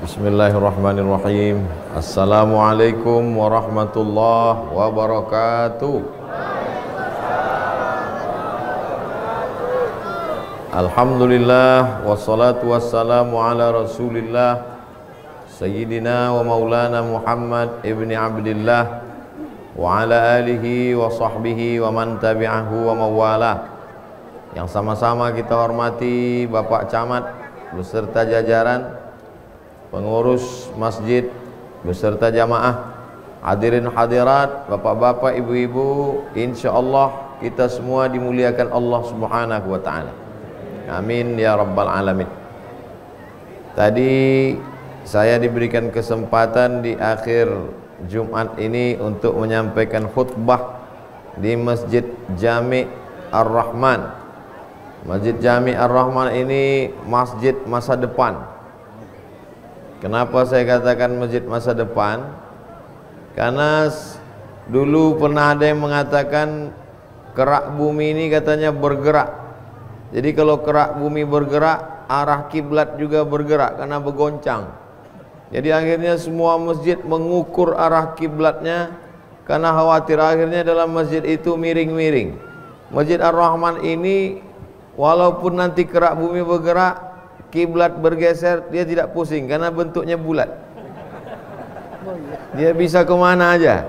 Bismillahirrahmanirrahim. Assalamualaikum warahmatullahi wabarakatuh. Alhamdulillah wassalatu wassalamu ala Rasulillah Sayyidina wa maulana Muhammad ibni Abdillah wa ala alihi wa sahbihi wa man tabi'ahu wa mawalah. Yang sama-sama kita hormati Bapak Camat beserta jajaran, pengurus masjid beserta jamaah, hadirin hadirat, bapak-bapak, ibu-ibu, insyaallah kita semua dimuliakan Allah Subhanahu wa taala. Amin ya rabbal alamin. Tadi saya diberikan kesempatan di akhir Jumat ini untuk menyampaikan khutbah di Masjid Jami' Ar-Rahman. Masjid Jami' Ar-Rahman ini masjid masa depan. Kenapa saya katakan masjid masa depan? Karena dulu pernah ada yang mengatakan kerak bumi ini katanya bergerak. Jadi kalau kerak bumi bergerak, arah kiblat juga bergerak karena bergoncang. Jadi akhirnya semua masjid mengukur arah kiblatnya karena khawatir akhirnya dalam masjid itu miring-miring. Masjid Ar-Rahman ini walaupun nanti kerak bumi bergerak, kiblat bergeser, dia tidak pusing karena bentuknya bulat. Dia bisa kemana aja.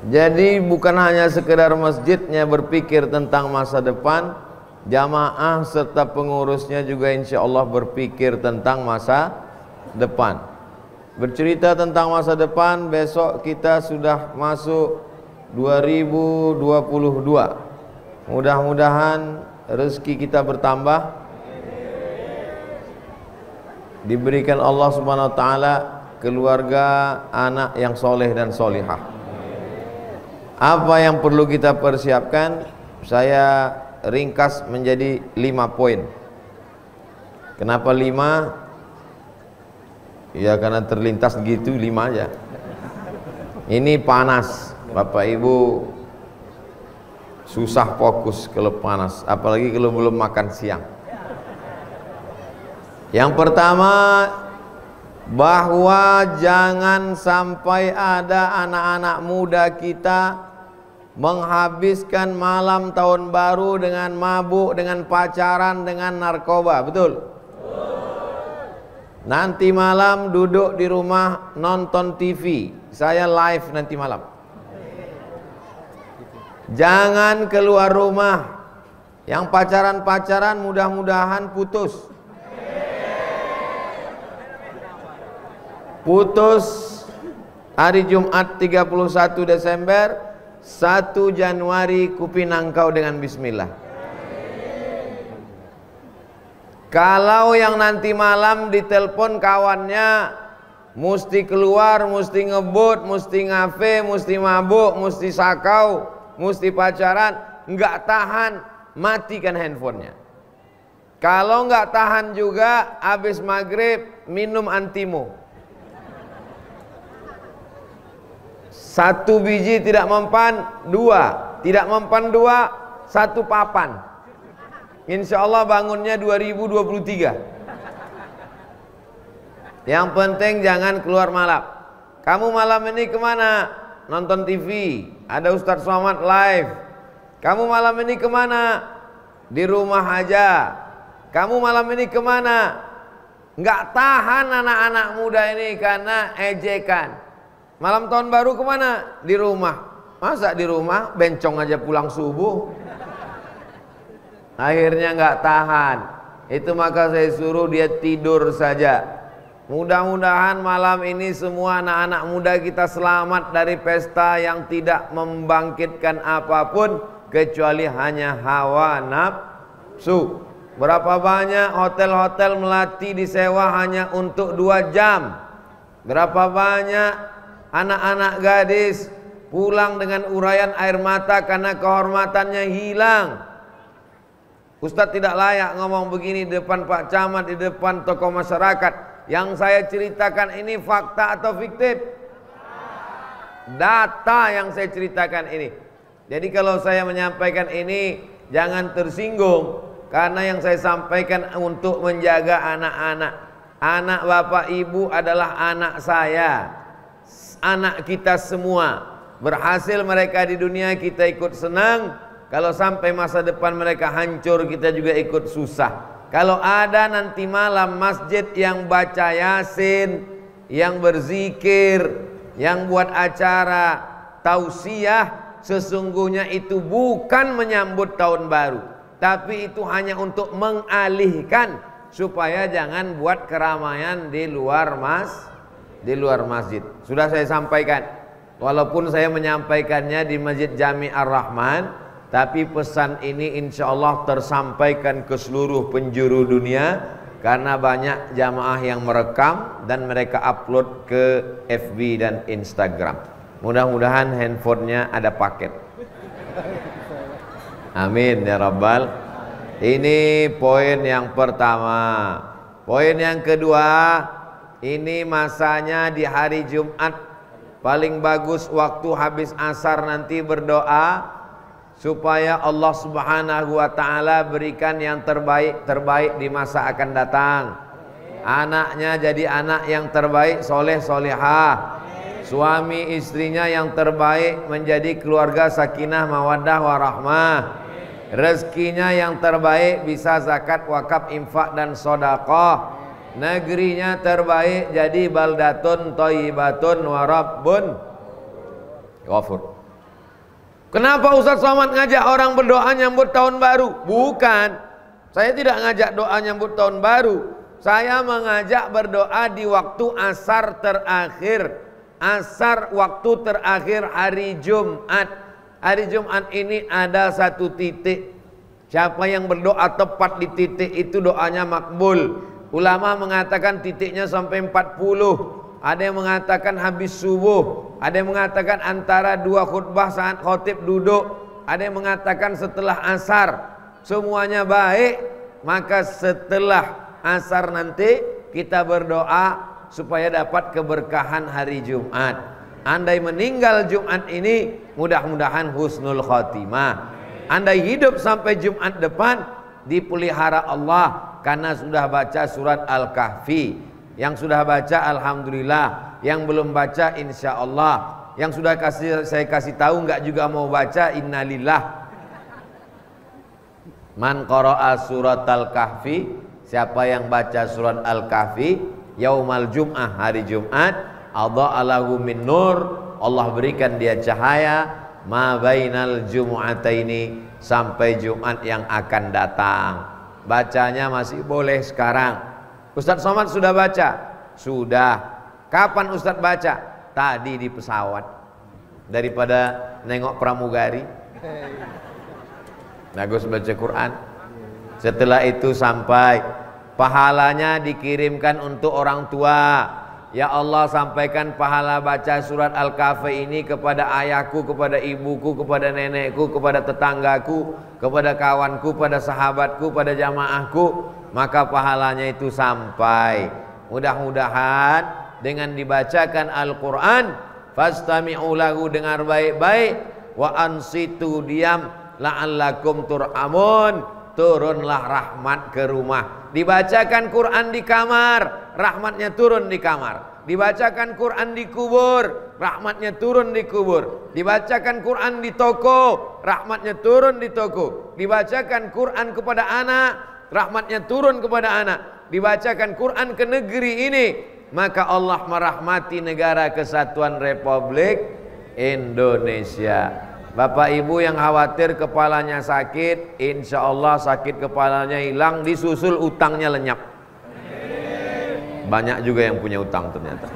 Jadi bukan hanya sekedar masjidnya berpikir tentang masa depan, jamaah serta pengurusnya juga insya Allah berpikir tentang masa depan. Bercerita tentang masa depan, besok kita sudah masuk 2022. Mudah-mudahan rezeki kita bertambah, diberikan Allah Subhanahu wa taala keluarga, anak yang soleh dan solihah. Apa yang perlu kita persiapkan? Saya ringkas menjadi 5 poin. Kenapa 5? Ya karena terlintas gitu 5 aja. Ini panas, Bapak Ibu susah fokus kalau panas, apalagi kalau belum makan siang. Yang pertama, bahwa jangan sampai ada anak-anak muda kita menghabiskan malam tahun baru dengan mabuk, dengan pacaran, dengan narkoba. Betul? Nanti malam duduk di rumah nonton TV. Saya live nanti malam. Jangan keluar rumah. Yang pacaran-pacaran mudah-mudahan putus. Putus hari Jumat 31 Desember, 1 Januari kupinangkau dengan bismillah. Kalau yang nanti malam ditelepon kawannya mesti keluar, mesti ngebut, mesti ngafe, mesti mabuk, mesti sakau, mesti pacaran, nggak tahan, matikan handphonenya. Kalau nggak tahan juga, habis maghrib minum antimo. 1 biji tidak mempan, 2 tidak mempan, 2 1 papan. Insya Allah bangunnya 2023. Yang penting jangan keluar malam. Kamu malam ini kemana? Nonton TV, ada Ustadz Somad live. Kamu malam ini kemana? Di rumah aja. Kamu malam ini kemana? Nggak tahan anak-anak muda ini karena ejekan. Malam tahun baru kemana? Di rumah. Masa di rumah? Bencong aja pulang subuh. Akhirnya nggak tahan. Itu maka saya suruh dia tidur saja. Mudah-mudahan malam ini semua anak-anak muda kita selamat dari pesta yang tidak membangkitkan apapun kecuali hanya hawa nafsu. Berapa banyak hotel-hotel melati disewa hanya untuk 2 jam. Berapa banyak anak-anak gadis pulang dengan urayan air mata karena kehormatannya hilang. Ustadz tidak layak ngomong begini di depan Pak Camat, di depan tokoh masyarakat. Yang saya ceritakan ini fakta atau fiktif? Data yang saya ceritakan ini. Jadi kalau saya menyampaikan ini jangan tersinggung, karena yang saya sampaikan untuk menjaga anak-anak. Anak bapak ibu adalah anak saya, anak kita semua. Berhasil mereka di dunia, kita ikut senang. Kalau sampai masa depan mereka hancur, kita juga ikut susah. Kalau ada nanti malam masjid yang baca Yasin, yang berzikir, yang buat acara tausiah, sesungguhnya itu bukan menyambut tahun baru, tapi itu hanya untuk mengalihkan supaya jangan buat keramaian di luar masjid. Sudah saya sampaikan, walaupun saya menyampaikannya di Masjid Jami Ar-Rahman, tapi pesan ini insya Allah tersampaikan ke seluruh penjuru dunia, karena banyak jamaah yang merekam dan mereka upload ke FB dan Instagram. Mudah-mudahan handphonenya ada paket. Amin ya Rabbal. Ini poin yang pertama. Poin yang kedua, ini masanya di hari Jumat. Paling bagus waktu habis asar nanti berdoa supaya Allah Subhanahu wa ta'ala berikan yang terbaik di masa akan datang. Anaknya jadi anak yang terbaik, soleh solehah. Suami istrinya yang terbaik menjadi keluarga sakinah mawaddah warahmah. Rezekinya yang terbaik bisa zakat, wakaf, infak dan sedekah. Negerinya terbaik jadi baldatun thayyibatun wa rabbun ghafur. Kenapa Ustaz Somad ngajak orang berdoa nyambut tahun baru? Bukan, saya tidak ngajak doa nyambut tahun baru. Saya mengajak berdoa di waktu asar terakhir. Asar waktu terakhir hari Jumat. Hari Jumat ini ada satu titik. Siapa yang berdoa tepat di titik itu doanya makbul. Ulama mengatakan titiknya sampai 40. Ada yang mengatakan habis subuh, ada yang mengatakan antara dua khutbah saat khotib duduk, ada yang mengatakan setelah asar. Semuanya baik. Maka setelah asar nanti kita berdoa supaya dapat keberkahan hari Jumat. Andai meninggal Jumat ini, mudah-mudahan husnul khotimah. Andai hidup sampai Jumat depan, dipelihara Allah karena sudah baca surat Al-Kahfi. Yang sudah baca alhamdulillah, yang belum baca insya Allah, yang sudah saya kasih tahu nggak juga mau baca innalillah. Man qara'a surat Al-Kahfi, siapa yang baca surat Al-Kahfi yaumal jum'ah, hari Jumat, adha'alahu min nur, Allah berikan dia cahaya ma bainal jumu'ataini, sampai Jumat yang akan datang. Bacanya masih boleh sekarang. Ustaz Somad sudah baca? Sudah. Kapan Ustaz baca? Tadi di pesawat. Daripada nengok pramugari, bagus baca Quran. Setelah itu sampai pahalanya dikirimkan untuk orang tua. Ya Allah, sampaikan pahala baca surat Al-Kahfi ini kepada ayahku, kepada ibuku, kepada nenekku, kepada tetanggaku, kepada kawanku, pada sahabatku, pada jamaahku. Maka pahalanya itu sampai. Mudah-mudahan dengan dibacakan Al-Quran, fastami'u lahu, dengar baik-baik, wa ansitu, diam, la'allakum tur'amun, turunlah rahmat ke rumah. Dibacakan Quran di kamar, rahmatnya turun di kamar. Dibacakan Quran di kubur, rahmatnya turun di kubur. Dibacakan Quran di toko, rahmatnya turun di toko. Dibacakan Quran kepada anak, rahmatnya turun kepada anak. Dibacakan Quran ke negeri ini, maka Allah merahmati negara kesatuan Republik Indonesia. Bapak ibu yang khawatir kepalanya sakit, insya Allah sakit kepalanya hilang, disusul utangnya lenyap. Banyak juga yang punya utang ternyata.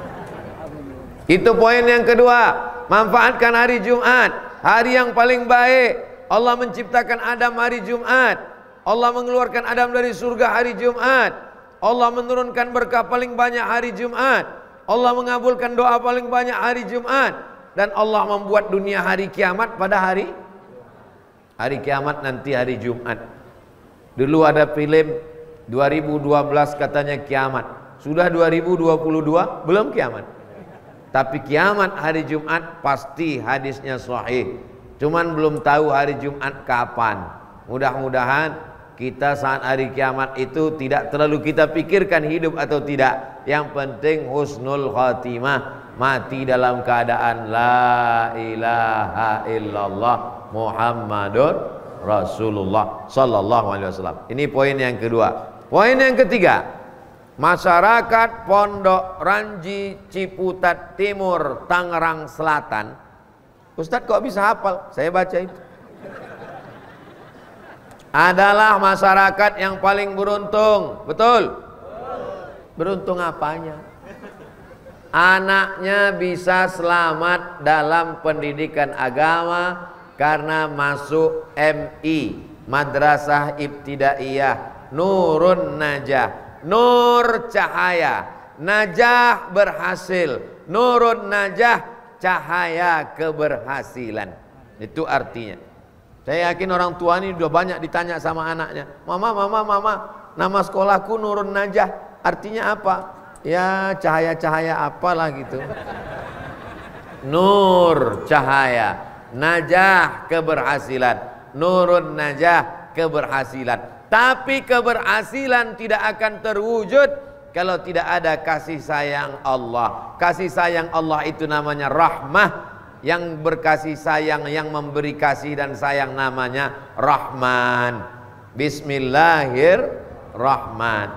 Itu poin yang kedua. Manfaatkan hari Jumat, hari yang paling baik. Allah menciptakan Adam hari Jumat. Allah mengeluarkan Adam dari surga hari Jumat. Allah menurunkan berkah paling banyak hari Jumat. Allah mengabulkan doa paling banyak hari Jumat. Dan Allah membuat dunia hari kiamat pada hari kiamat nanti hari Jumat. Dulu ada film 2012 katanya kiamat. Sudah 2022 belum kiamat. Tapi kiamat hari Jumat pasti, hadisnya sahih. Cuman belum tahu hari Jumat kapan. Mudah-mudahan kita saat hari kiamat itu tidak terlalu kita pikirkan hidup atau tidak. Yang penting husnul khatimah, mati dalam keadaan la ilaha illallah Muhammadun Rasulullah sallallahu alaihi wasallam. Ini poin yang kedua. Poin yang ketiga, masyarakat Pondok Ranji, Ciputat Timur, Tangerang Selatan. Ustadz kok bisa hafal? Saya baca itu. Adalah masyarakat yang paling beruntung. Betul? Beruntung apanya? Anaknya bisa selamat dalam pendidikan agama karena masuk MI, Madrasah Ibtidaiyah Nurun Najah. Nur cahaya, najah berhasil, nurun najah cahaya keberhasilan. Itu artinya. Saya yakin orang tua ini sudah banyak ditanya sama anaknya, mama, nama sekolahku Nurun Najah, artinya apa? Ya cahaya-cahaya apalah gitu. Nur cahaya, najah keberhasilan, Nurun Najah keberhasilan. Tapi keberhasilan tidak akan terwujud kalau tidak ada kasih sayang Allah. Kasih sayang Allah itu namanya rahmah. Yang berkasih sayang, yang memberi kasih dan sayang namanya Rahman. Bismillahirrahman.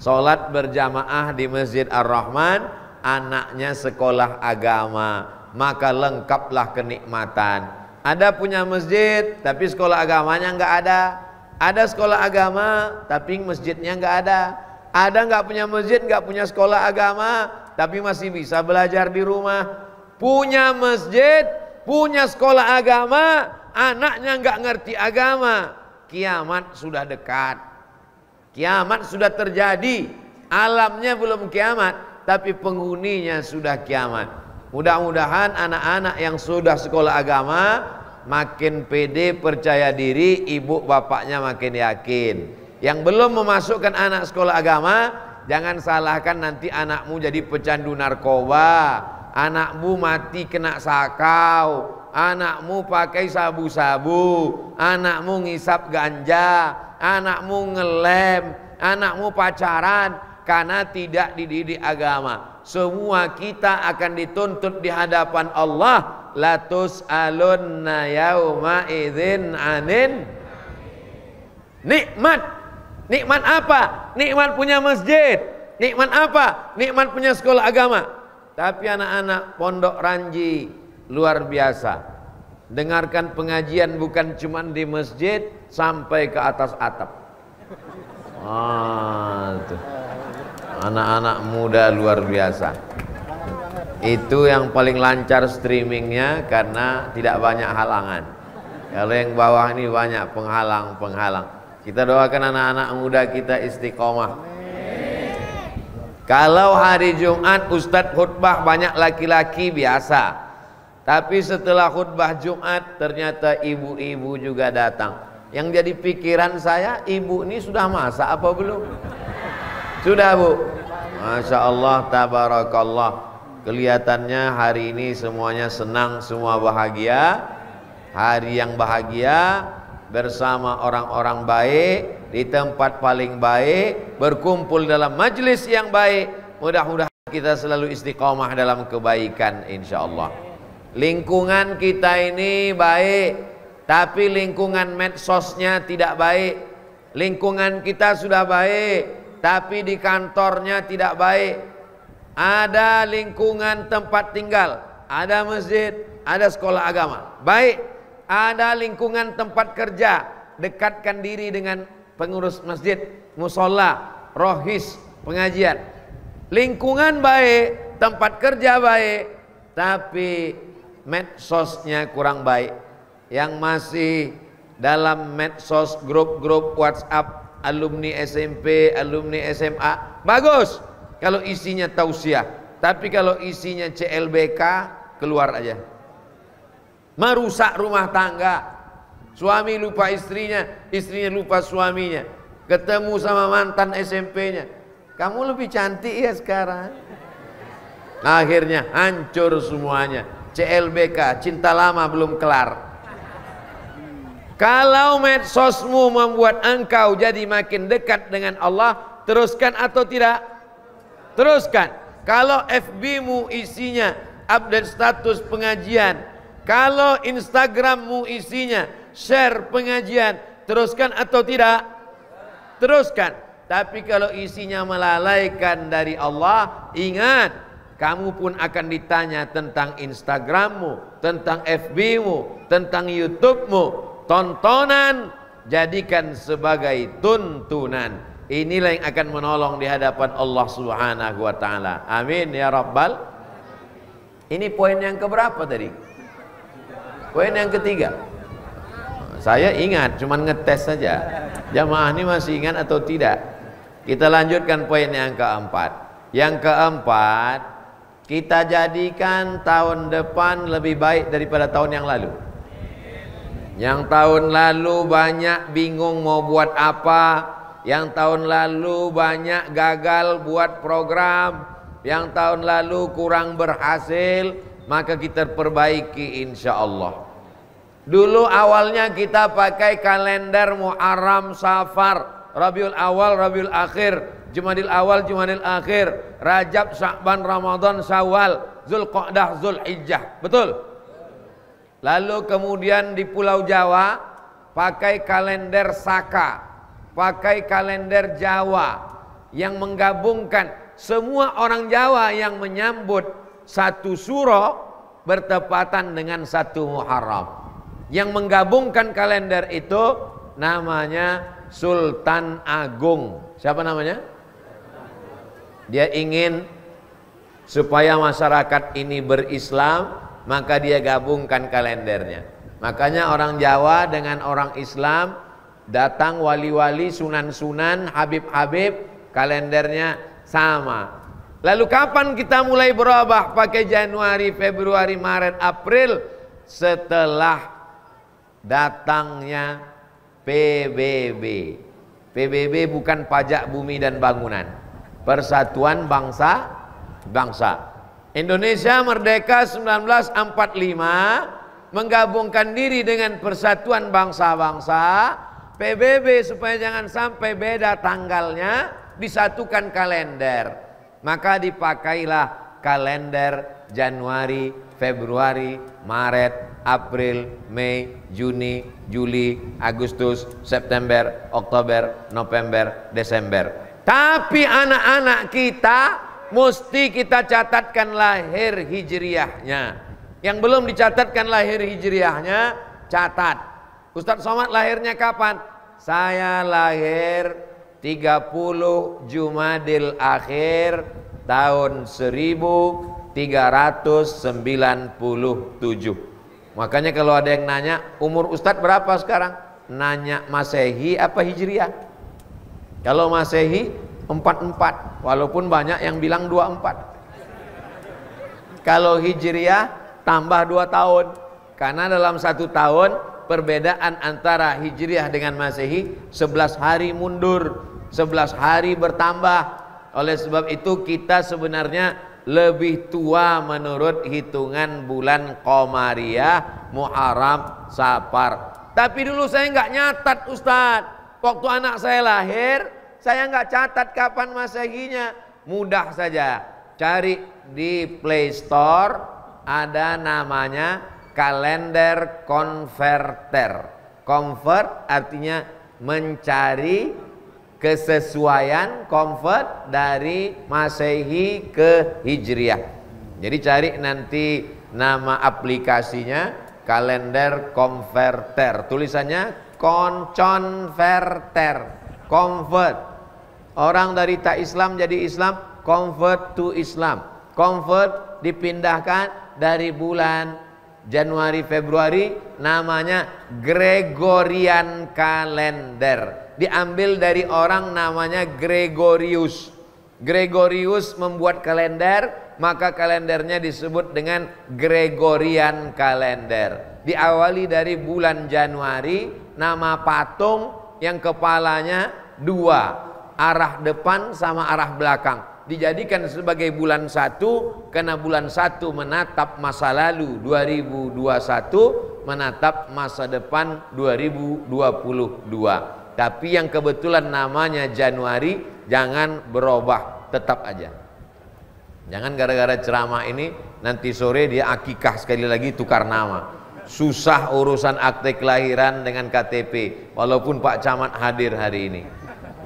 Salat berjamaah di Masjid Ar-Rahman, anaknya sekolah agama, maka lengkaplah kenikmatan. Ada punya masjid tapi sekolah agamanya enggak ada. Ada sekolah agama tapi masjidnya enggak ada. Ada enggak punya masjid, enggak punya sekolah agama tapi masih bisa belajar di rumah. Punya masjid, punya sekolah agama, anaknya enggak ngerti agama. Kiamat sudah dekat. Kiamat sudah terjadi. Alamnya belum kiamat, tapi penghuninya sudah kiamat. Mudah-mudahan anak-anak yang sudah sekolah agama makin pede, percaya diri, ibu bapaknya makin yakin. Yang belum memasukkan anak sekolah agama, jangan salahkan nanti anakmu jadi pecandu narkoba, anakmu mati kena sakau, anakmu pakai sabu-sabu, anakmu ngisap ganja, anakmu ngelem, anakmu pacaran karena tidak dididik agama. Semua kita akan dituntut di hadapan Allah. Latus alunna yauma idzin anin nikmat. Nikmat apa? Nikmat punya masjid. Nikmat apa? Nikmat punya sekolah agama. Tapi anak-anak Pondok Ranji luar biasa. Dengarkan pengajian bukan cuma di masjid, sampai ke atas atap. Anak-anak muda luar biasa. Itu yang paling lancar streamingnya karena tidak banyak halangan. Kalau yang bawah ini banyak penghalang-penghalang. Kita doakan anak-anak muda kita istiqomah. Kalau hari Jumat Ustadz khutbah banyak laki-laki biasa. Tapi setelah khutbah Jumat ternyata ibu-ibu juga datang. Yang jadi pikiran saya, ibu ini sudah masak apa belum? Sudah Bu? Masya Allah, tabarakallah. Kelihatannya hari ini semuanya senang, semua bahagia. Hari yang bahagia bersama orang-orang baik, di tempat paling baik, berkumpul dalam majlis yang baik. Mudah-mudahan kita selalu istiqomah dalam kebaikan insyaallah. Lingkungan kita ini baik, tapi lingkungan medsosnya tidak baik. Lingkungan kita sudah baik, tapi di kantornya tidak baik. Ada lingkungan tempat tinggal, ada masjid, ada sekolah agama, baik. Ada lingkungan tempat kerja, dekatkan diri dengan pengurus masjid, musola, rohis, pengajian. Lingkungan baik, tempat kerja baik, tapi medsosnya kurang baik. Yang masih dalam medsos, grup-grup WhatsApp alumni SMP, alumni SMA, bagus kalau isinya tausiah. Tapi kalau isinya CLBK, keluar aja. Merusak rumah tangga. Suami lupa istrinya, istrinya lupa suaminya. Ketemu sama mantan SMP-nya. Kamu lebih cantik ya sekarang. Akhirnya hancur semuanya. CLBK, cinta lama belum kelar. Kalau medsosmu membuat engkau jadi makin dekat dengan Allah, teruskan atau tidak? Teruskan. Kalau FB-mu isinya update status pengajian, kalau Instagram-mu isinya share pengajian, teruskan atau tidak? Teruskan. Tapi kalau isinya melalaikan dari Allah, ingat, kamu pun akan ditanya tentang Instagram-mu, tentang FB-mu, tentang YouTube-mu. Tontonan jadikan sebagai tuntunan. Inilah yang akan menolong di hadapan Allah Subhanahu wa taala. Amin ya rabbal. Ini poin yang keberapa tadi? Poin yang ketiga. Saya ingat, cuman ngetes saja. Jamaah ini masih ingat atau tidak? Kita lanjutkan poin yang keempat. Yang keempat, kita jadikan tahun depan lebih baik daripada tahun yang lalu. Yang tahun lalu banyak bingung mau buat apa, yang tahun lalu banyak gagal buat program, yang tahun lalu kurang berhasil, maka kita perbaiki insya Allah. Dulu awalnya kita pakai kalender Muharram, Safar, Rabiul Awal, Rabiul Akhir, Jumadil Awal, Jumadil Akhir, Rajab, Sya'ban, Ramadan, Syawal, Zulqa'dah, Zulhijjah. Betul? Lalu kemudian di Pulau Jawa pakai kalender Saka, pakai kalender Jawa yang menggabungkan semua orang Jawa yang menyambut satu Suro bertepatan dengan satu Muharram. Yang menggabungkan kalender itu namanya Sultan Agung. Siapa namanya? Dia ingin supaya masyarakat ini berislam, maka dia gabungkan kalendernya. Makanya orang Jawa dengan orang Islam datang wali-wali, sunan-sunan, habib-habib, kalendernya sama. Lalu kapan kita mulai berubah pakai Januari, Februari, Maret, April? Setelah datangnya PBB. PBB bukan pajak bumi dan bangunan, Persatuan Bangsa. Indonesia merdeka 1945, menggabungkan diri dengan Persatuan Bangsa-Bangsa. PBB supaya jangan sampai beda tanggalnya, disatukan kalender. Maka dipakailah kalender Januari, Februari, Maret, April, Mei, Juni, Juli, Agustus, September, Oktober, November, Desember. Tapi anak-anak kita mesti kita catatkan lahir hijriahnya. Yang belum dicatatkan lahir hijriahnya, catat. Ustadz Somad lahirnya kapan? Saya lahir 30 Jumadil Akhir tahun 1397. Makanya kalau ada yang nanya, umur Ustadz berapa sekarang? Nanya Masehi apa Hijriah? Kalau Masehi 44, walaupun banyak yang bilang 24. Kalau Hijriah tambah 2 tahun, karena dalam 1 tahun perbedaan antara Hijriah dengan Masehi 11 hari mundur, 11 hari bertambah. Oleh sebab itu kita sebenarnya lebih tua menurut hitungan bulan Qamariyah, Muharram, Safar. Tapi dulu saya nggak nyatat Ustadz. Waktu anak saya lahir, saya nggak catat kapan Masehinya. Mudah saja, cari di Play Store, ada namanya kalender converter. Convert artinya mencari kesesuaian, convert dari Masehi ke Hijriah. Jadi cari nanti nama aplikasinya kalender converter. Tulisannya converter, convert. Orang dari tak Islam jadi Islam, convert to Islam. Convert dipindahkan dari bulan Januari Februari, namanya Gregorian kalender. Diambil dari orang namanya Gregorius. Gregorius membuat kalender, maka kalendernya disebut dengan Gregorian kalender. Diawali dari bulan Januari, nama patung yang kepalanya 2, arah depan sama arah belakang. dijadikan sebagai bulan 1 karena bulan 1 menatap masa lalu 2021, menatap masa depan 2022. Tapi yang kebetulan namanya Januari jangan berubah, tetap aja. Jangan gara-gara ceramah ini nanti sore dia akikah sekali lagi tukar nama. Susah urusan akte kelahiran dengan KTP walaupun Pak Camat hadir hari ini.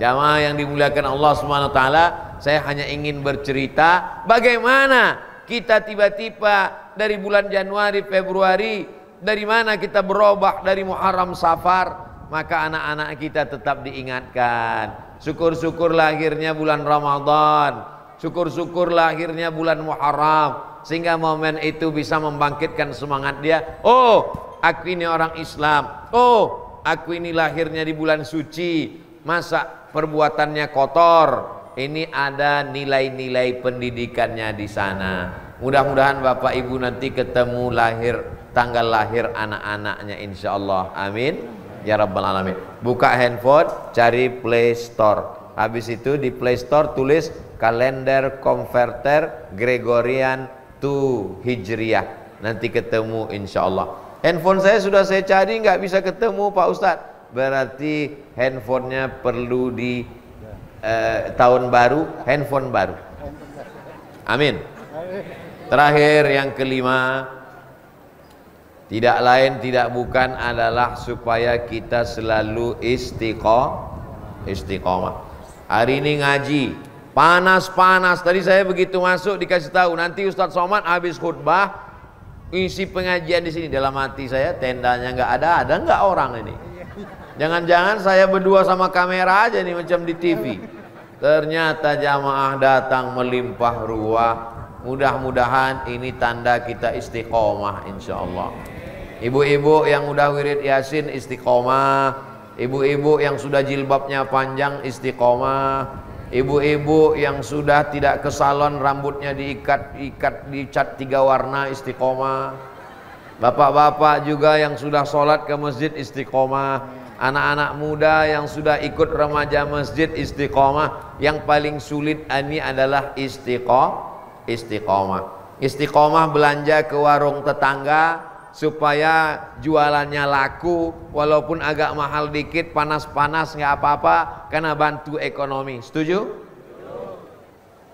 Jamaah yang dimuliakan Allah Subhanahu wa taala, saya hanya ingin bercerita bagaimana kita tiba-tiba dari bulan Januari, Februari, dari mana kita berubah dari Muharram, Safar. Maka anak-anak kita tetap diingatkan. Syukur-syukur lahirnya bulan Ramadan, syukur-syukur lahirnya bulan Muharram, sehingga momen itu bisa membangkitkan semangat dia. Oh, aku ini orang Islam. Oh, aku ini lahirnya di bulan suci. Masa perbuatannya kotor? Ini ada nilai-nilai pendidikannya di sana. Mudah-mudahan Bapak Ibu nanti ketemu tanggal lahir anak-anaknya, insya Allah. Amin ya rabbal alamin. Buka handphone, cari Play Store. Habis itu di Play Store tulis kalender converter Gregorian to Hijriyah. Nanti ketemu insya Allah. Handphone saya sudah saya cari nggak bisa ketemu Pak Ustadz. Berarti handphonenya perlu di tahun baru, handphone baru. Amin. Terakhir yang kelima, tidak lain tidak bukan adalah supaya kita selalu istiqomah. Hari ini ngaji panas-panas. Tadi saya begitu masuk dikasih tahu nanti Ustadz Somad habis khutbah isi pengajian di sini. Dalam hati saya, tendanya nggak ada nggak orang ini? Jangan-jangan saya berdua sama kamera aja nih macam di TV. Ternyata jamaah datang melimpah ruah. Mudah-mudahan ini tanda kita istiqomah insya Allah. Ibu-ibu yang udah wirid yasin istiqomah. Ibu-ibu yang sudah jilbabnya panjang istiqomah. Ibu-ibu yang sudah tidak ke salon rambutnya diikat dicat 3 warna istiqomah. Bapak-bapak juga yang sudah sholat ke masjid istiqomah. Anak-anak muda yang sudah ikut remaja masjid istiqomah. Yang paling sulit ini adalah istiqomah. Istiqomah belanja ke warung tetangga supaya jualannya laku, walaupun agak mahal dikit, panas-panas nggak apa-apa, karena bantu ekonomi. Setuju?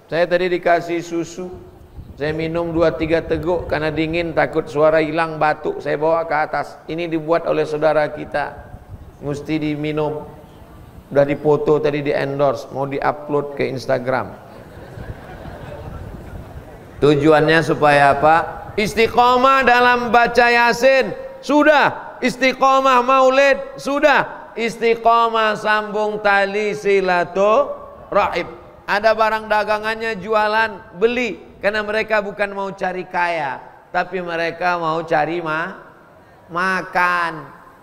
Saya tadi dikasih susu, saya minum 2-3 teguk karena dingin, takut suara hilang, batuk, saya bawa ke atas. Ini dibuat oleh saudara kita, mesti diminum. Udah dipoto tadi, di endorse, mau diupload ke Instagram. Tujuannya supaya apa? Istiqomah dalam baca Yasin sudah, istiqomah maulid sudah, istiqomah sambung tali silaturahim. Ada barang dagangannya jualan, beli, karena mereka bukan mau cari kaya, tapi mereka mau cari makan.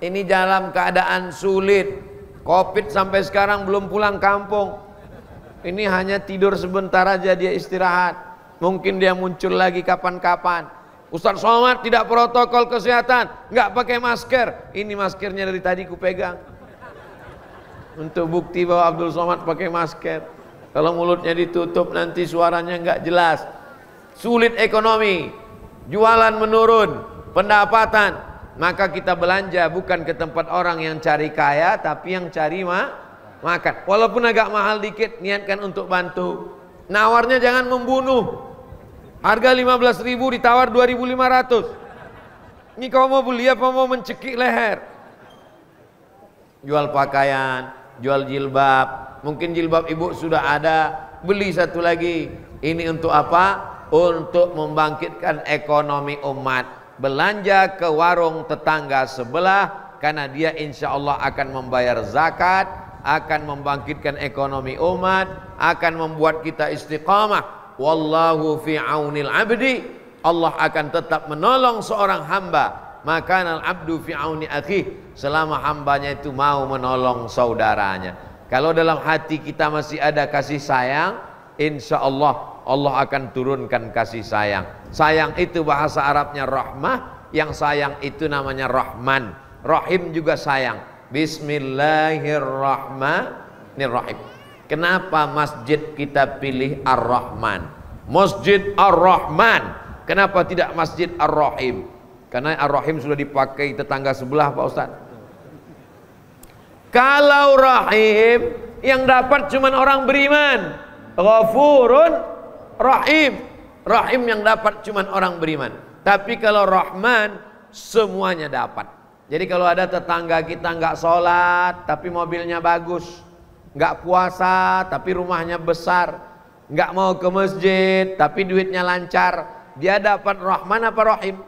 Ini dalam keadaan sulit, Covid sampai sekarang belum pulang kampung. Ini hanya tidur sebentar aja dia istirahat. Mungkin dia muncul lagi kapan-kapan. Ustadz Somad tidak protokol kesehatan, nggak pakai masker. Ini maskernya dari tadi kupegang untuk bukti bahwa Abdul Somad pakai masker. Kalau mulutnya ditutup nanti suaranya nggak jelas. Sulit ekonomi, jualan menurun, pendapatan. Maka kita belanja bukan ke tempat orang yang cari kaya, tapi yang cari makan. Walaupun agak mahal dikit, niatkan untuk bantu. Nawarnya jangan membunuh. Harga 15.000 ditawar 2.500. Ini kau mau beli apa mau mencekik leher? Jual pakaian, jual jilbab. Mungkin jilbab ibu sudah ada, beli satu lagi. Ini untuk apa? Untuk membangkitkan ekonomi umat. Belanja ke warung tetangga sebelah, karena dia insya Allah akan membayar zakat, akan membangkitkan ekonomi umat, akan membuat kita istiqamah. Wallahu fi aunil abdi, Allah akan tetap menolong seorang hamba. Maka al abdu fi auni akhi, selama hambanya itu mau menolong saudaranya. Kalau dalam hati kita masih ada kasih sayang, insya Allah Allah akan turunkan kasih sayang. Sayang itu bahasa Arabnya rahmah, yang sayang itu namanya rahman. Rahim juga sayang. Bismillahirrahmanirrahim. Kenapa masjid kita pilih Ar-Rahman? Masjid Ar-Rahman. Kenapa tidak Masjid Ar-Rahim? Karena Ar-Rahim sudah dipakai tetangga sebelah, Pak Ustaz. Kalau Rahim, yang dapat cuma orang beriman. Ghafurun Rahim. Rahim yang dapat cuma orang beriman. Tapi kalau Rahman, semuanya dapat. Jadi kalau ada tetangga kita nggak sholat tapi mobilnya bagus, nggak puasa tapi rumahnya besar, nggak mau ke masjid tapi duitnya lancar, dia dapat Rahman apa Rahim?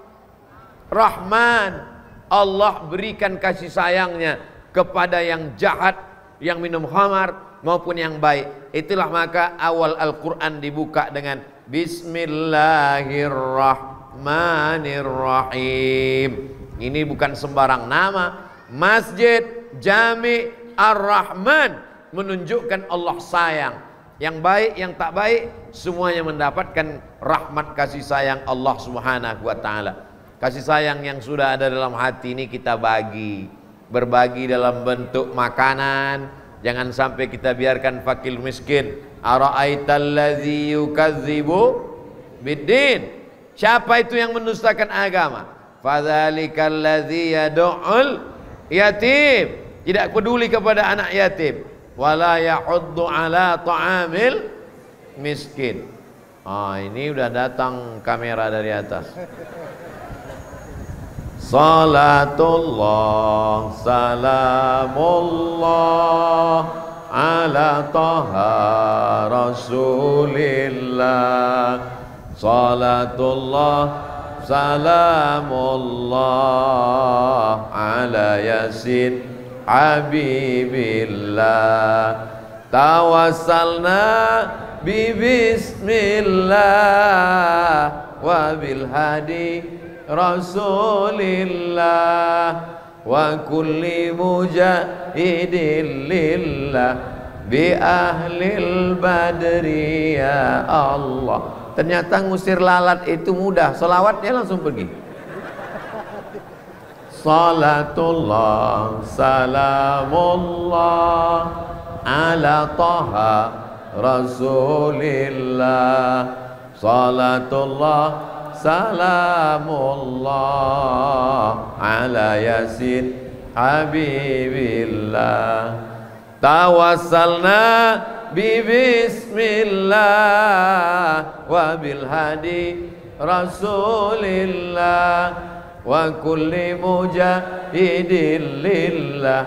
Rahman. Allah berikan kasih sayangnya kepada yang jahat, yang minum khamar maupun yang baik. Itulah maka awal Al-Quran dibuka dengan Bismillahirrahmanirrahim. Ini bukan sembarang nama. Masjid Jami Ar-Rahman menunjukkan Allah sayang. Yang baik, yang tak baik, semuanya mendapatkan rahmat kasih sayang Allah Subhanahu wa ta'ala. Kasih sayang yang sudah ada dalam hati ini kita bagi. Berbagi dalam bentuk makanan. Jangan sampai kita biarkan fakir miskin. Ara'aitallazi yukadzibu biddin. Siapa itu yang mendustakan agama? Fadzalikallazi yad'ul yatim. Tidak peduli kepada anak yatim. Wala yahuddu ala ta'amil miskin. Ini udah datang kamera dari atas. Salatullah salamullah ala taha rasulillah. Salatullah salamullah ala yasin habibillah. Tawassalna bi bismillah wa bil hadi Rasulillah wa kulli mujahidin lillah bi ahlil badri ya Allah. Ternyata ngusir lalat itu mudah, selawatnya langsung pergi. Salatullah salamullah ala taha Rasulillah. Salatullah salamullah ala yasin habibillah. Tawassalna bi bismillah wa bil hadi rasulillah wa kulli mujahidin lillah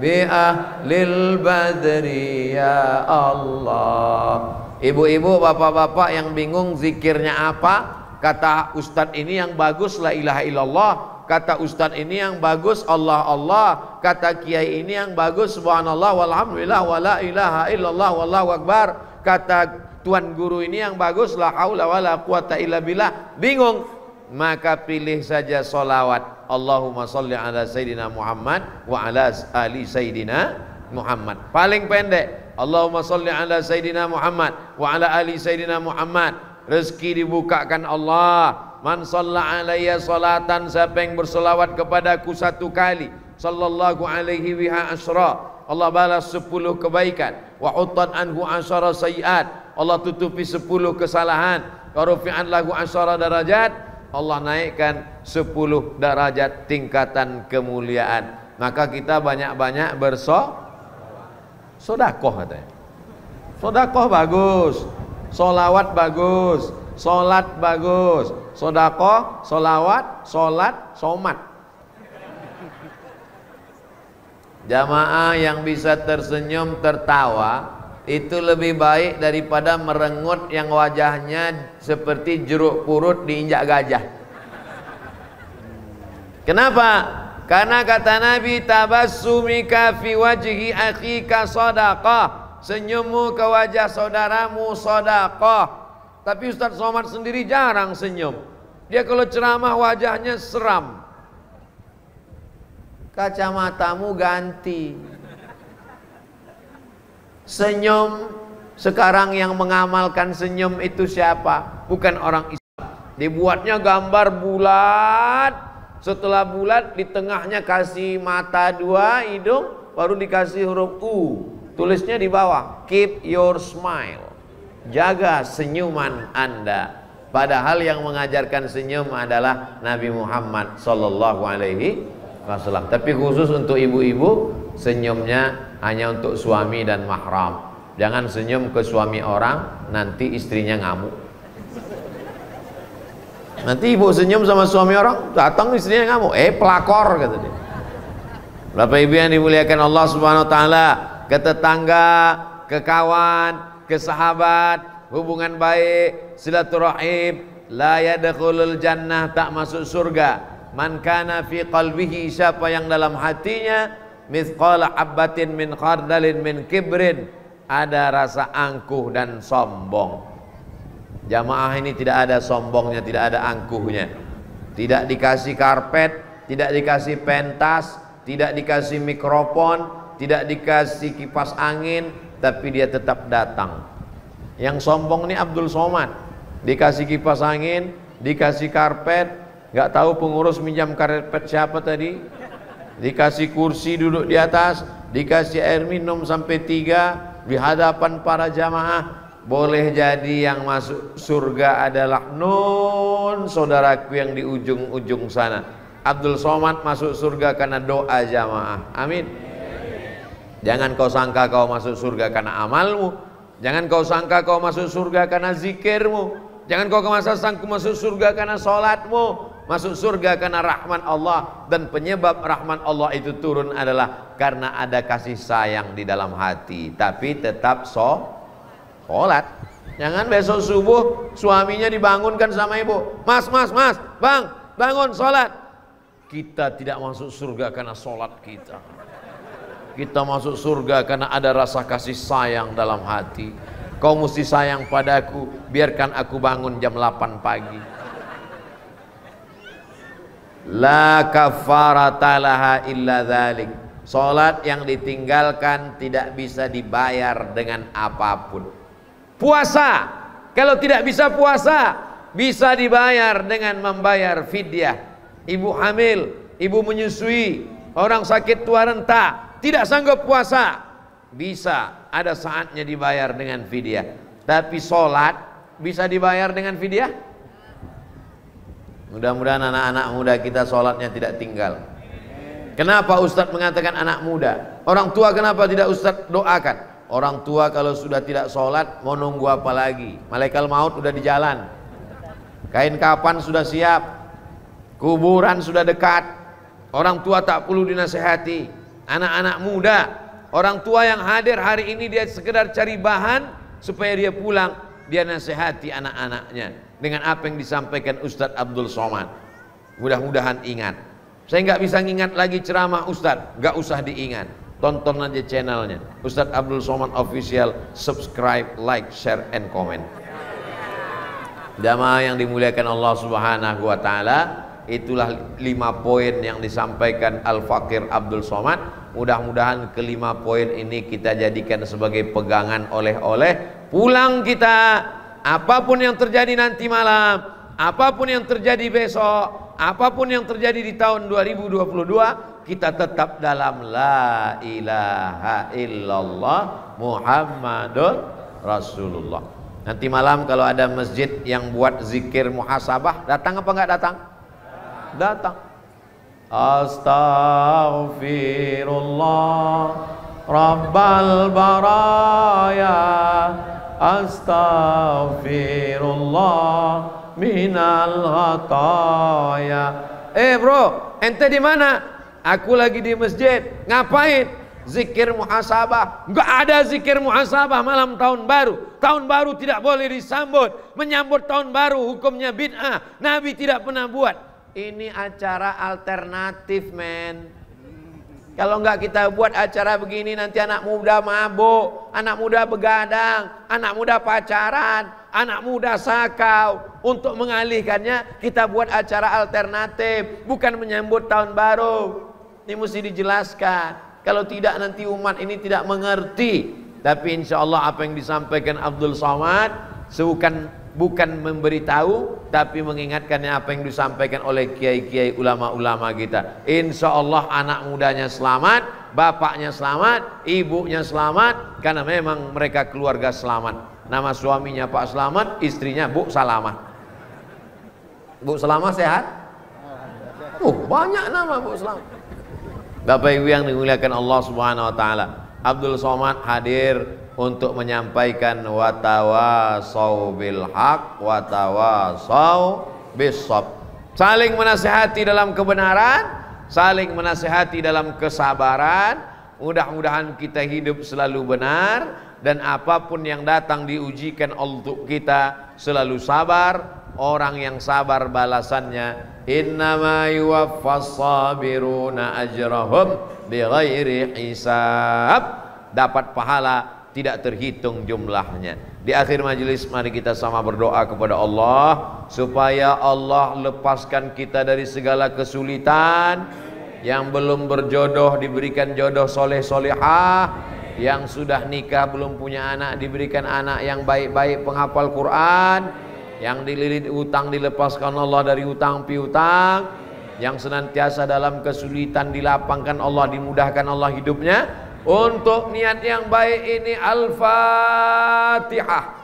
bi ahlil badri ya Allah. Ibu-ibu, bapak-bapak yang bingung zikirnya apa? Kata ustadz ini yang bagus la ilaha illallah, kata ustadz ini yang bagus Allah Allah, kata kiai ini yang bagus subhanallah walhamdulillah wala ilaha illallah wallahu akbar, kata tuan guru ini yang bagus la haula wala quwata illa billah. Bingung? Maka pilih saja solawat Allahumma salli ala sayyidina Muhammad wa ala ali sayyidina Muhammad. Paling pendek Allahumma salli ala sayyidina Muhammad wa ala ali sayyidina Muhammad. Rezeki dibukakan Allah. Man shalla alayya salatan, siapa yang berselawat kepadaku satu kali, sallallahu alaihi wa asyra, Allah balas 10 kebaikan. Wa huttat anhu asyara sayiat, Allah tutupi 10 kesalahan. Wa rufi'an lahu asyara darajat, Allah naikkan 10 derajat tingkatan kemuliaan. Maka kita banyak-banyak bersodakoh katanya. Sodakoh bagus, solawat bagus, solat bagus, sodakoh, solawat, solat, somat. Jamaah yang bisa tersenyum tertawa itu lebih baik daripada merengut yang wajahnya seperti jeruk purut diinjak gajah. Kenapa? Karena kata Nabi, tabassumika fi wajhi akhika sadaqah. Senyummu ke wajah saudaramu sedekah. Tapi Ustaz Somad sendiri jarang senyum. Dia kalau ceramah wajahnya seram. Kacamatamu ganti. Senyum. Sekarang yang mengamalkan senyum itu siapa? Bukan orang Islam. Dibuatnya gambar bulat. Setelah bulat di tengahnya kasih mata 2, hidung, baru dikasih huruf U. Tulisnya di bawah, keep your smile. Jaga senyuman Anda. Padahal yang mengajarkan senyum adalah Nabi Muhammad sallallahu alaihi wasallam. Tapi khusus untuk ibu-ibu, senyumnya hanya untuk suami dan mahram. Jangan senyum ke suami orang, nanti istrinya ngamuk. Nanti ibu senyum sama suami orang, datang istrinya ngamuk. Pelakor, kata dia. Bapak Ibu yang dimuliakan Allah Subhanahu wa taala, ke tetangga, ke kawan, ke sahabat, hubungan baik, silaturahim, la yadkhulul jannah, tak masuk surga. Man kana fi qalbihi, siapa yang dalam hatinya mithqala habbatin min khardalin min kibrin, ada rasa angkuh dan sombong. Jamaah ini tidak ada sombongnya, tidak ada angkuhnya. Tidak dikasih karpet, tidak dikasih pentas, tidak dikasih mikrofon, tidak dikasih kipas angin, tapi dia tetap datang. Yang sombong ini Abdul Somad, dikasih kipas angin, dikasih karpet, nggak tahu pengurus minjam karpet siapa tadi, dikasih kursi duduk di atas, dikasih air minum sampai 3 di hadapan para jamaah. Boleh jadi yang masuk surga adalah nun saudaraku yang di ujung-ujung sana. Abdul Somad masuk surga karena doa jamaah. Amin. Jangan kau sangka kau masuk surga karena amalmu. Jangan kau sangka kau masuk surga karena zikirmu. Jangan kau sangka masuk surga karena sholatmu. Masuk surga karena rahman Allah. Dan penyebab rahman Allah itu turun adalah karena ada kasih sayang di dalam hati. Tapi tetap sholat. Jangan besok subuh suaminya dibangunkan sama ibu, mas, bang, bangun sholat. Kita tidak masuk surga karena sholat kita. Kita masuk surga karena ada rasa kasih sayang dalam hati. Kau mesti sayang padaku, biarkan aku bangun jam 8 pagi. La kafarata laha illa dzalik. Salat yang ditinggalkan tidak bisa dibayar dengan apapun. Puasa, kalau tidak bisa puasa, bisa dibayar dengan membayar fidyah. Ibu hamil, ibu menyusui, orang sakit tua renta, tidak sanggup puasa, bisa ada saatnya dibayar dengan fidyah. Tapi sholat bisa dibayar dengan fidyah? Mudah-mudahan anak-anak muda kita sholatnya tidak tinggal. Kenapa Ustadz mengatakan anak muda? Orang tua kenapa tidak Ustadz doakan? Orang tua kalau sudah tidak sholat mau nunggu apa lagi? Malaikat maut sudah di jalan, kain kapan sudah siap, kuburan sudah dekat. Orang tua tak perlu dinasehati. Anak-anak muda, orang tua yang hadir hari ini dia sekedar cari bahan supaya dia pulang, dia nasihati anak-anaknya dengan apa yang disampaikan Ustadz Abdul Somad. Mudah-mudahan ingat. Saya nggak bisa ngingat lagi ceramah Ustadz, nggak usah diingat. Tonton aja channelnya Ustadz Abdul Somad Official, subscribe, like, share, and comment. Jamaah yang dimuliakan Allah Subhanahu wa taala, itulah 5 poin yang disampaikan Al-Fakir Abdul Somad. Mudah-mudahan ke-5 poin ini kita jadikan sebagai pegangan oleh-oleh pulang kita. Apapun yang terjadi nanti malam, apapun yang terjadi besok, apapun yang terjadi di tahun 2022, kita tetap dalam la ilaha illallah Muhammadur Rasulullah. Nanti malam kalau ada masjid yang buat zikir muhasabah, datang apa enggak datang? Datang. Astaghfirullah Rabbal baraya, astaghfirullah minal khataya. Bro, ente di mana? Aku lagi di masjid. Ngapain? Zikir muhasabah. Enggak ada zikir muhasabah malam tahun baru. Tahun baru tidak boleh disambut. Menyambut tahun baru hukumnya bid'ah. Nabi tidak pernah buat. Ini acara alternatif, men. Kalau enggak kita buat acara begini, nanti anak muda mabuk, anak muda begadang, anak muda pacaran, anak muda sakau. Untuk mengalihkannya kita buat acara alternatif, bukan menyambut tahun baru. Ini mesti dijelaskan. Kalau tidak nanti umat ini tidak mengerti. Tapi insya Allah apa yang disampaikan Abdul Somad bukan memberitahu, tapi mengingatkannya apa yang disampaikan oleh kiai-kiai ulama-ulama kita. Insya Allah anak mudanya selamat, bapaknya selamat, ibunya selamat, karena memang mereka keluarga selamat. Nama suaminya Pak Selamat, istrinya Bu Salamat. Bu Salamat sehat? Banyak nama Bu Salamat. Bapak Ibu yang dimuliakan Allah Subhanahu wa taala, Abdul Somad hadir untuk menyampaikan watawasau bil haq watawasau bis sabr. Saling menasihati dalam kebenaran, saling menasihati dalam kesabaran. Mudah-mudahan kita hidup selalu benar, dan apapun yang datang diujikan untuk kita selalu sabar. Orang yang sabar balasannya innama yuwaffas sabiruna ajrahum bighairi hisab, dapat pahala tidak terhitung jumlahnya. Di akhir majelis mari kita sama berdoa kepada Allah supaya Allah lepaskan kita dari segala kesulitan. Yang belum berjodoh diberikan jodoh soleh solehah, yang sudah nikah belum punya anak diberikan anak yang baik-baik penghafal Quran, yang dililit utang dilepaskan Allah dari utang piutang, yang senantiasa dalam kesulitan dilapangkan Allah, dimudahkan Allah hidupnya. Untuk niat yang baik ini Al-Fatihah.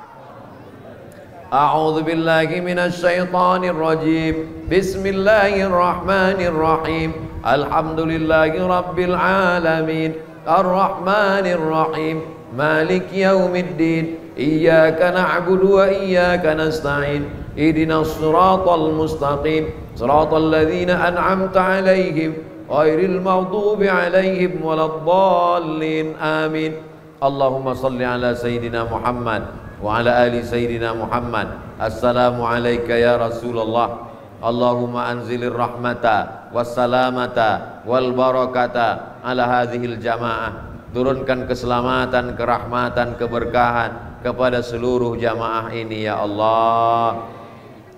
A'udzu billahi minasy syaithanir rajim. Bismillahirrahmanirrahim. Alhamdulillahi rabbil alamin. Ar-Rahmanir Rahim. Malik yaumiddin. Iyyaka na'budu wa iyyaka nasta'in. Ihdinas siratal mustaqim. Siratal ladzina an'amta 'alaihim ghairil maghdubi 'alaihim waladdallin. Amin. Allahumma shalli ala sayyidina Muhammad wa ala ali sayyidina Muhammad. Assalamu alayka ya Rasulullah. Allahumma anzilir rahmata wassalamata wal barakata ala hadhil jamaah. Turunkan keselamatan, kerahmatan, keberkahan kepada seluruh jamaah ini ya Allah.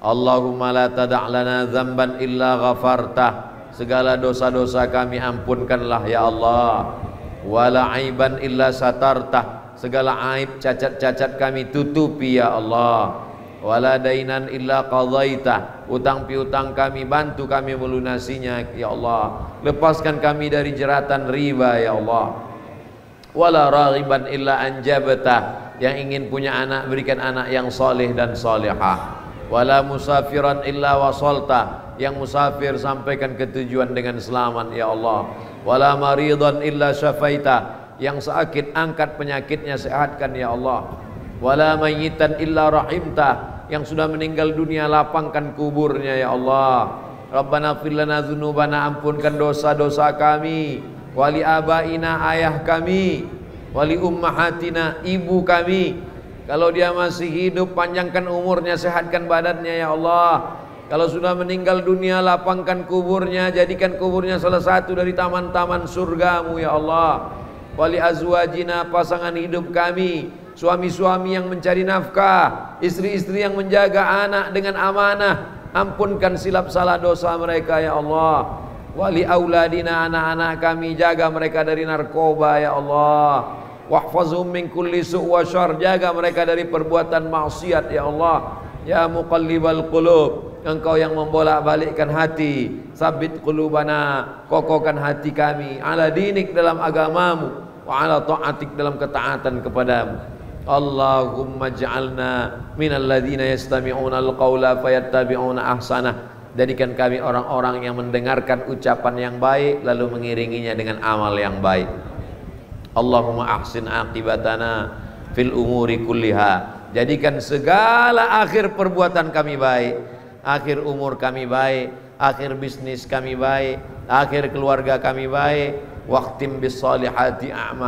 Allahumma la tada' lana dzamban illa ghafartah. Segala dosa-dosa kami ampunkanlah ya Allah. Wala aiban illa satartah. Segala aib cacat-cacat kami tutupi ya Allah. Wala dainan illa qadaitah. Utang piutang kami bantu kami melunasinya ya Allah. Lepaskan kami dari jeratan riba ya Allah. Wala raghiban illa anjabtah. Yang ingin punya anak berikan anak yang soleh dan solehah. Wala musafiran illa wasaltah. Yang musafir sampaikan ke tujuan dengan selamat ya Allah. Wala maridan illa syafaita. Yang sakit angkat penyakitnya, sehatkan ya Allah. Wala mayyitan illa rahimta. Yang sudah meninggal dunia lapangkan kuburnya ya Allah. Rabbana fir lana dzunubana, ampunkan dosa-dosa kami. Wali abaina, ayah kami. Wali ummahatina, ibu kami. Kalau dia masih hidup panjangkan umurnya, sehatkan badannya ya Allah. Kalau sudah meninggal dunia lapangkan kuburnya, jadikan kuburnya salah satu dari taman-taman surgamu ya Allah. Wali azwajina, pasangan hidup kami, suami-suami yang mencari nafkah, istri-istri yang menjaga anak dengan amanah, ampunkan silap salah dosa mereka ya Allah. Wali auladina, anak-anak kami, jaga mereka dari narkoba ya Allah. Wahfazhum min kulli su' wa syarr, jaga mereka dari perbuatan maksiat ya Allah. Ya muqallibal qulub, Engkau yang membolak-balikkan hati, sabit qulubana, kokohkan hati kami, ala dinik dalam agamamu, wa ala ta'atik dalam ketaatan kepadamu. Allahumma ja'alna minal ladzina yastami'una al-qawla fayattabi'una ahsanah. Jadikan kami orang-orang yang mendengarkan ucapan yang baik lalu mengiringinya dengan amal yang baik. Allahumma ahsin aqibatana fil umuri kulliha. Jadikan segala akhir perbuatan kami baik, akhir umur kami baik, akhir bisnis kami baik, akhir keluarga kami baik. Waqtim bis salihati a'mal.